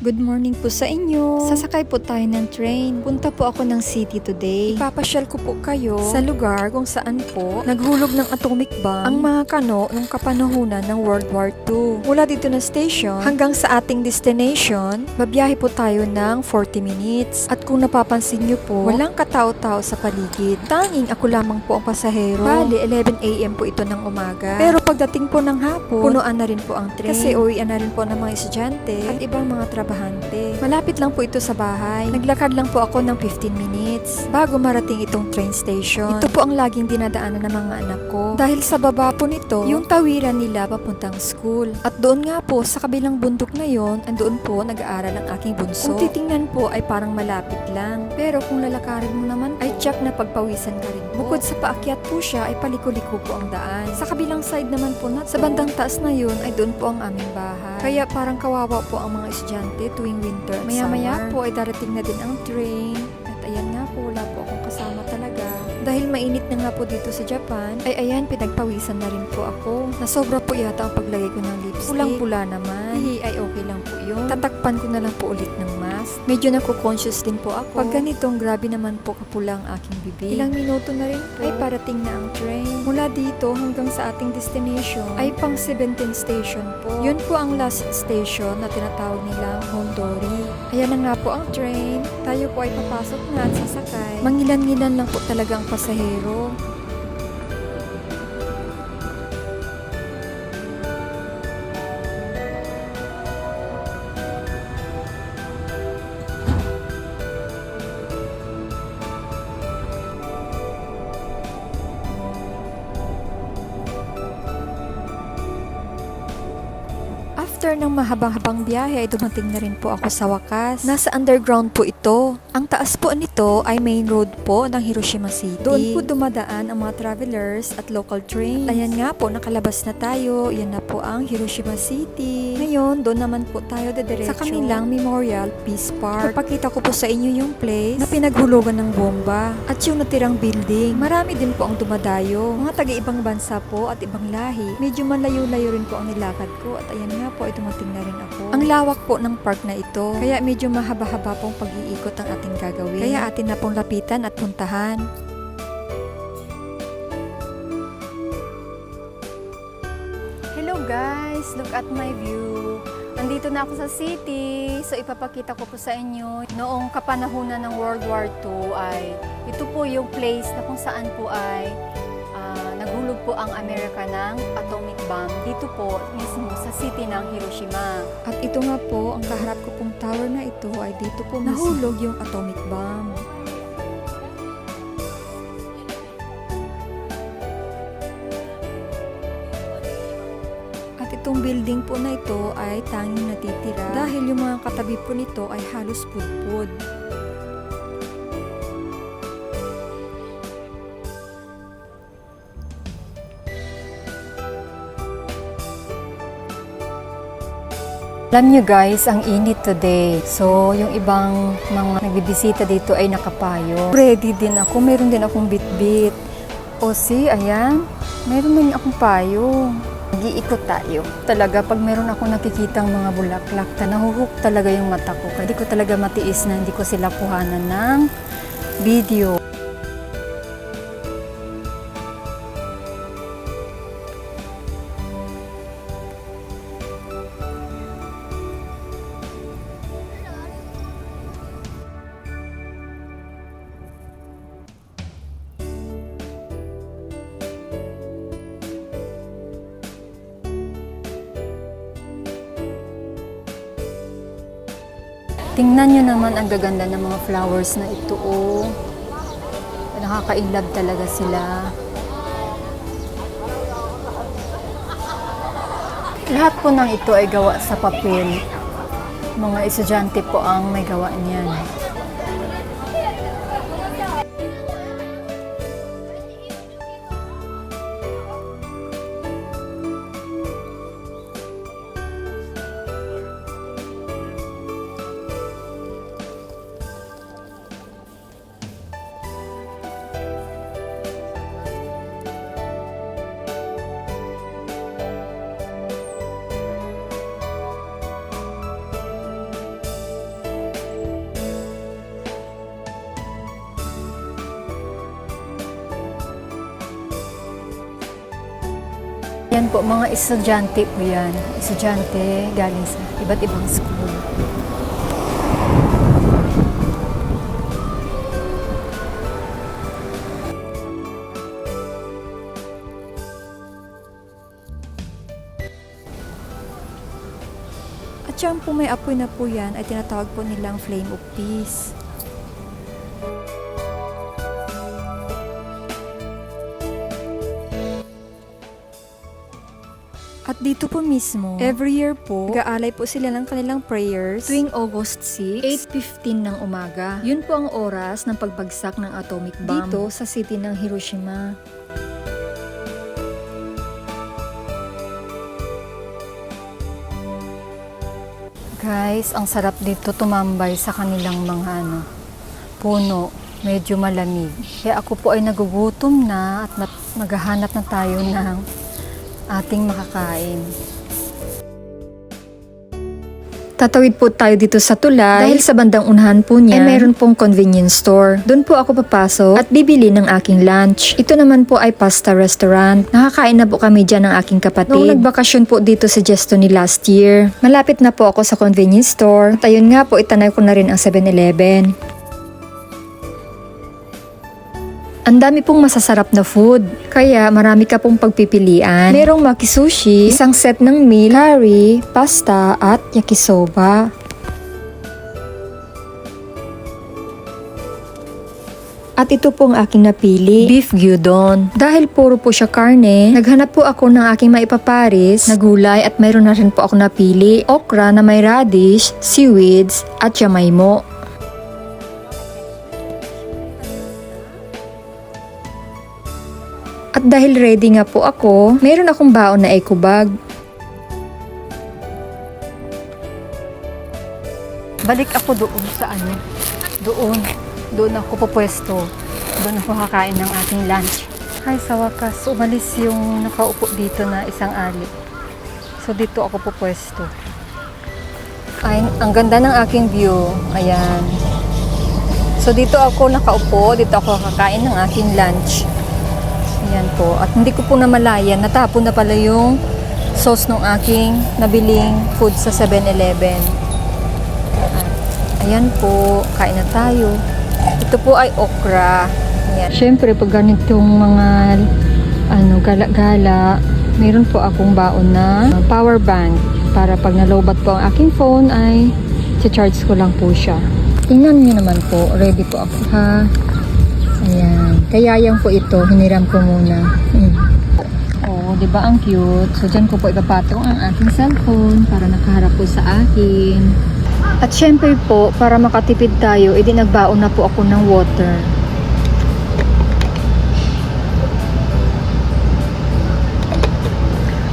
Good morning po sa inyo. Sasakay po tayo ng train. Punta po ako ng city today. Ipapasyal ko po kayo sa lugar kung saan po naghulog ng atomic bomb ang mga kano nung kapanahunan ng World War II. Mula dito na station hanggang sa ating destination, babiyahe po tayo ng 40 minutes. At kung napapansin nyo po, walang katao-tao sa paligid. Tanging ako lamang po ang pasahero. Bali, 11 AM po ito ng umaga. Pero pagdating po ng hapon, punuan na rin po ang train. Kasi uwian na rin po ng mga estudyante at ibang mga trabahante. Malapit lang po ito sa bahay. Naglakad lang po ako ng 15 minutes bago marating itong train station. Ito po ang laging dinadaanan ng mga anak ko. Dahil sa baba po nito, yung tawiran nila papuntang school. At doon nga po, sa kabilang bundok na yon, andoon po nag-aaral ang aking bunso. Kung titingnan po ay parang malapit lang. Pero kung lalakarin mo naman ay tiyak na pagpawisan ka rin po. Bukod sa paakyat po siya ay paliko-liko po ang daan. Sa kabilang side naman po na sa bandang taas na yun ay doon po ang aming bahay. Kaya parang kawawa po ang mga estudyante tuwing winter at maya-maya po ay darating na din ang train. At ayan nga po, wala po akong kasama talaga. Dahil mainit na nga po dito sa Japan, ay ayan, pinagpawisan na rin po ako. Nasobra po yata ang paglagay ko ng lipstick. Pulang-pula naman. Ay okay lang po yun. Tatakpan ko na lang po ulit ng mask. Medyo nako-conscious din po ako. Pag ganitong, grabe naman po kapula ang aking bibig. Ilang minuto na rin po ay parating na ang train. Mula dito hanggang sa ating destination ay pang 17 station po. Yun po ang last station na tinatawag nilang Hondori. Ayan na nga po ang train. Tayo po ay papasok na at sasakay. Mangilan-ngilan lang po talaga ang pasahero. After ng mahabang-habang biyahe ay dumating na rin po ako sa wakas. Nasa underground po ito. Ang taas po nito ay main road po ng Hiroshima City. Doon po dumadaan ang mga travelers at local trains. Ayan nga po, nakalabas na tayo. Yan na po ang Hiroshima City. Ngayon, doon naman po tayo dediretso sa kanilang Memorial Peace Park. Papakita ko po sa inyo yung place na pinaghulugan ng bomba at yung natirang building. Marami din po ang dumadayo. Mga taga-ibang bansa po at ibang lahi. Medyo malayo-layo rin po ang nilakad ko at ayan nga po ay dumating na rin ako. Ang lawak po ng park na ito. Kaya medyo mahaba-haba pong pag-iikot ang ating gagawin. Kaya atin na pong lapitan at puntahan. Hello guys! Look at my view. Nandito na ako sa city. So ipapakita ko po sa inyo. Noong kapanahunan ng World War II ay ito po yung place na kung saan po ay naghulog po ang Amerika ng atomic bomb dito po mismo sa city ng Hiroshima. At ito nga po, ang kaharap ko pong tower na ito ay dito po nahulog yung atomic bomb. At itong building po na ito ay tanging natitira dahil yung mga katabi po nito ay halos pudpud. Alam nyo guys, ang init today. So, yung ibang mga nagbibisita dito ay nakapayo. Ready din ako. Meron din akong bitbit. O see, ayan. Meron din akong payo. Nag-iikot tayo. Talaga, pag meron ako nakikitang mga bulaklak, nahuhook talaga yung mata ko. Hindi ko talaga matiis na hindi ko sila kuhanan ng video. Tingnan nyo naman ang gaganda ng mga flowers na ito, oh. Nakaka-inlove talaga sila. Lahat po ng ito ay gawa sa papel. Mga estudyante po ang may gawa niyan. Yan po, mga estudyante po yan. Estudyante galing sa iba't ibang school. At yan po, may apoy na po yan ay tinatawag po nilang flame of peace. At dito po mismo, every year po, nag-aalay po sila ng kanilang prayers tuwing August 6, 8:15 ng umaga. Yun po ang oras ng pagbagsak ng atomic bomb dito sa city ng Hiroshima. Guys, ang sarap dito tumambay sa kanilang mga puno. Medyo malamig. Kaya ako po ay nagugutom na at maghahanap na tayo ng ating makakain. Tatawid po tayo dito sa tulay dahil sa bandang unahan po niya ay mayroon pong convenience store. Doon po ako papasok at bibili ng aking lunch. Ito naman po ay pasta restaurant. Nakakain na po kami dyan ng aking kapatid. Noong nagbakasyon po dito si Jestoni last year, malapit na po ako sa convenience store. At ayun nga po, itanay ko na rin ang 7-Eleven. Ang dami pong masasarap na food, kaya marami ka pong pagpipilian. Merong maki-sushi, isang set ng meal, curry, pasta, at yakisoba. At ito pong aking napili, beef gyudon. Dahil puro po siya karne, naghanap po ako ng aking maipaparis na gulay at mayroon na rin po ako napili, okra na may radish, seaweeds, at yamaymo. At dahil ready nga po ako, mayroon akong baon na eco bag. Balik ako doon sa Doon ako pupwesto. Doon ako kakain ng aking lunch. Ay, sa wakas, umalis yung nakaupo dito na isang ali. So, dito ako pupwesto. Ay, ang ganda ng aking view. Ayan. So, dito ako nakaupo. Dito ako kakain ng aking lunch. Ayan po. At hindi ko po namalayan, natapon na pala yung sauce ng aking nabiling food sa 7-Eleven. Ayan po, kain na tayo. Ito po ay okra. Ayan. Siyempre, pag ganitong mga gala-gala, meron po akong baon na power bank para pag nalobat po ang aking phone ay charge ko lang po siya. Tingnan niyo naman po, ready po ako ha. Ayan. Kayayang po ito, hiniram ko muna. Oh, 'di ba ang cute? So diyan ko po ipapatong ang aking cellphone para nakaharap po sa akin. At syempre po, para makatipid tayo, edi nagbaon na po ako ng water.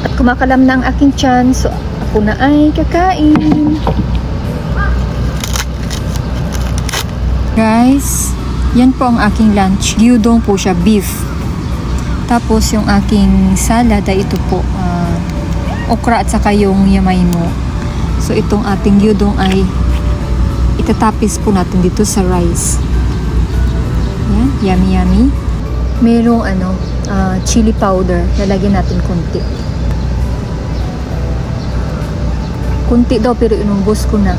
At kumakalam na ang aking tiyan, so ako na ay kakain. Guys, yan po ang aking lunch. Gyudon po siya, beef. Tapos yung aking salad ay ito po, okra at saka yung yamaymo. So itong ating gyudon ay itatapis po natin dito sa rice. Yan, yummy yummy. Merong chili powder. Lalagyan natin konti. Kunti daw pero inumbos ko na.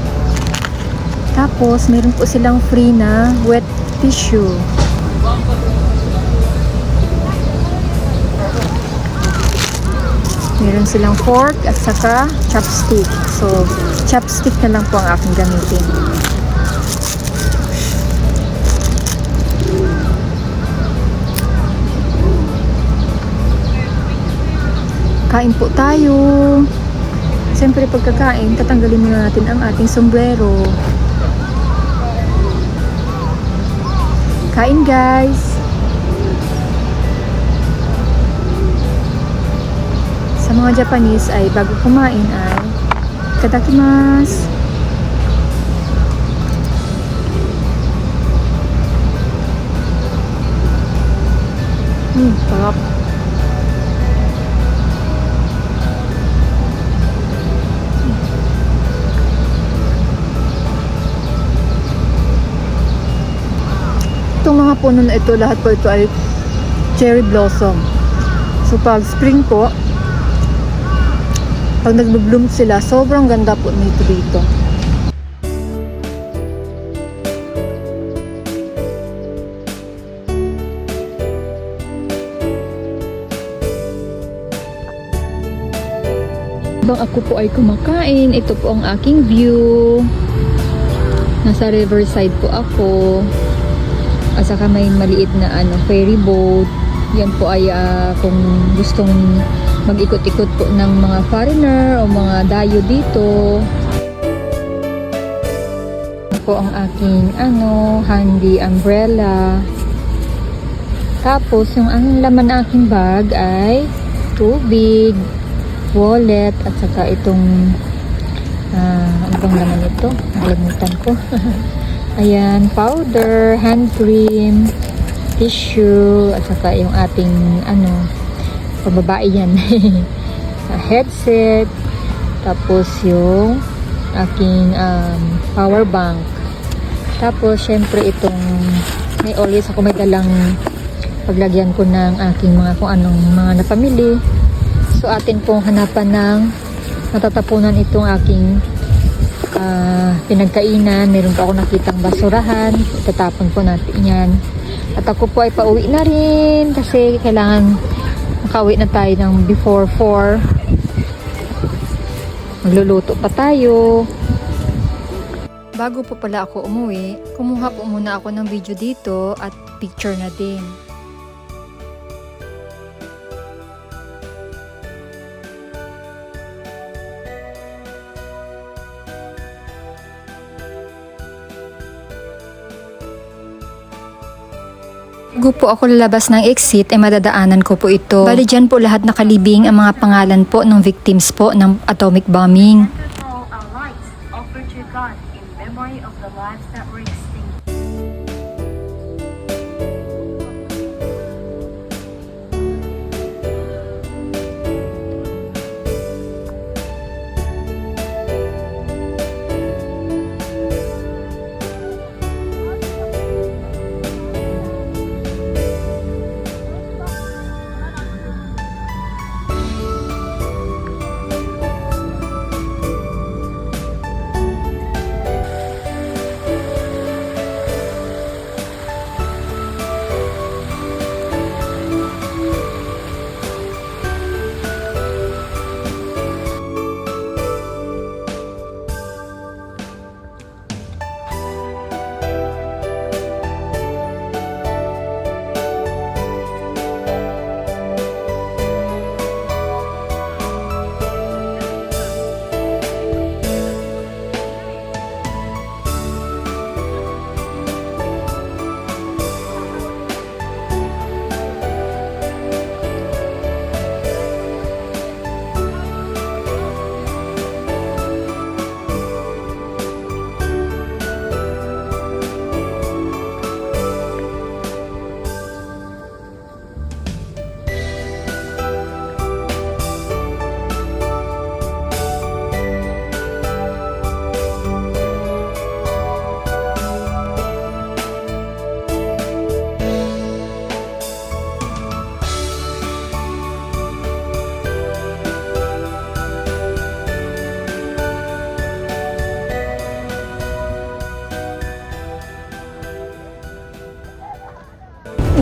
Tapos meron po silang free na wet tissue. Meron silang fork at saka chopstick. So, chopstick na lang po ang aking gamitin. Kain po tayo. Siyempre pagkakain, tatanggalin muna natin ang ating sombrero. Kain guys! Sa mga Japanese ay bago kumain ay itadakimasu. Sarap. Itong mga puno na ito, lahat po ito ay cherry blossom. So pag spring po, Pag nagbo-bloom sila, sobrang ganda po nito dito. Habang ako po ay kumakain, ito po ang aking view. Nasa riverside po ako. At saka may maliit na ferry boat. Yan po ay kung gustong mag-ikot-ikot po ng mga foreigner o mga dayo dito. Ito po ang aking handy umbrella. Tapos yung ang laman ng aking bag ay tubig, wallet, at saka itong ano bang laman ito? Nakalimutan ko. Ayan, powder, hand cream, tissue, at saka yung ating pababae yan. Headset, tapos yung aking power bank. Tapos syempre itong may always ako may dalang paglagyan ko ng aking mga kung anong mga napamili. So atin pong hanapan ng matatapunan itong aking pinagkainan. Meron pa ako nakitang basurahan. Itatapon po natin yan. At ako po ay pauwi na rin kasi kailangan makauwi na tayo ng before 4. Magluluto pa tayo. Bago po pala ako umuwi, kumuha po muna ako ng video dito at picture na din. Bago po ako lalabas ng exit ay madadaanan ko po ito. Bali dyan po lahat nakalibing ang mga pangalan po ng victims po ng atomic bombing. Our lives offered to God in memory of the lives that were extinct.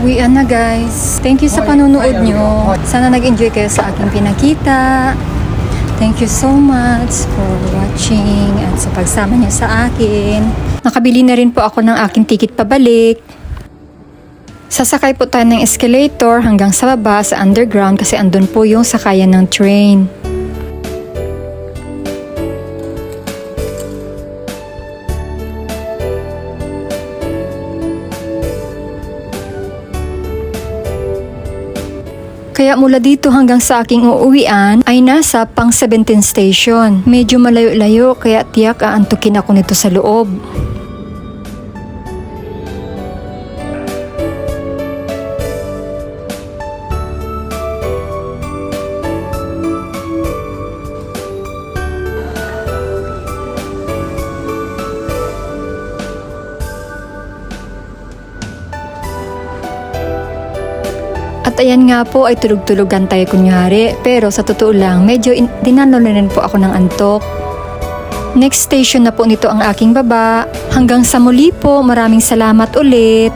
Uwian na guys. Thank you sa panonood nyo. Sana nag-enjoy kayo sa aking pinakita. Thank you so much for watching at sa pagsama nyo sa akin. Nakabili na rin po ako ng aking ticket pabalik. Sasakay po tayo ng escalator hanggang sa baba sa underground kasi andun po yung sakayan ng train. Kaya mula dito hanggang sa aking uuwian ay nasa pang 17 station. Medyo malayo-layo kaya tiyak aantukin ako nito sa loob. At ayan nga po ay tulog-tulugan tayo kunyari, pero sa totoo lang medyo dinanulunan po ako ng antok. Next station na po nito ang aking baba. Hanggang sa muli po, maraming salamat ulit.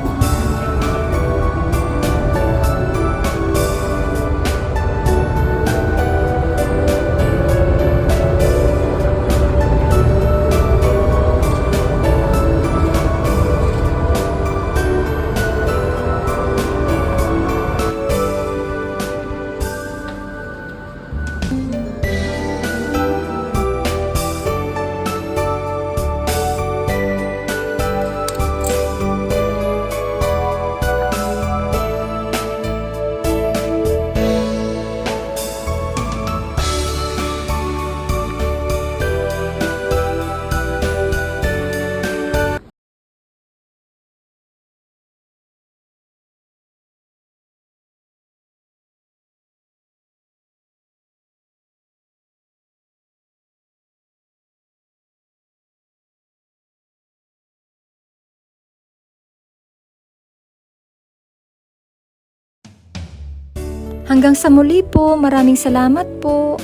Hanggang sa muli po, maraming salamat po.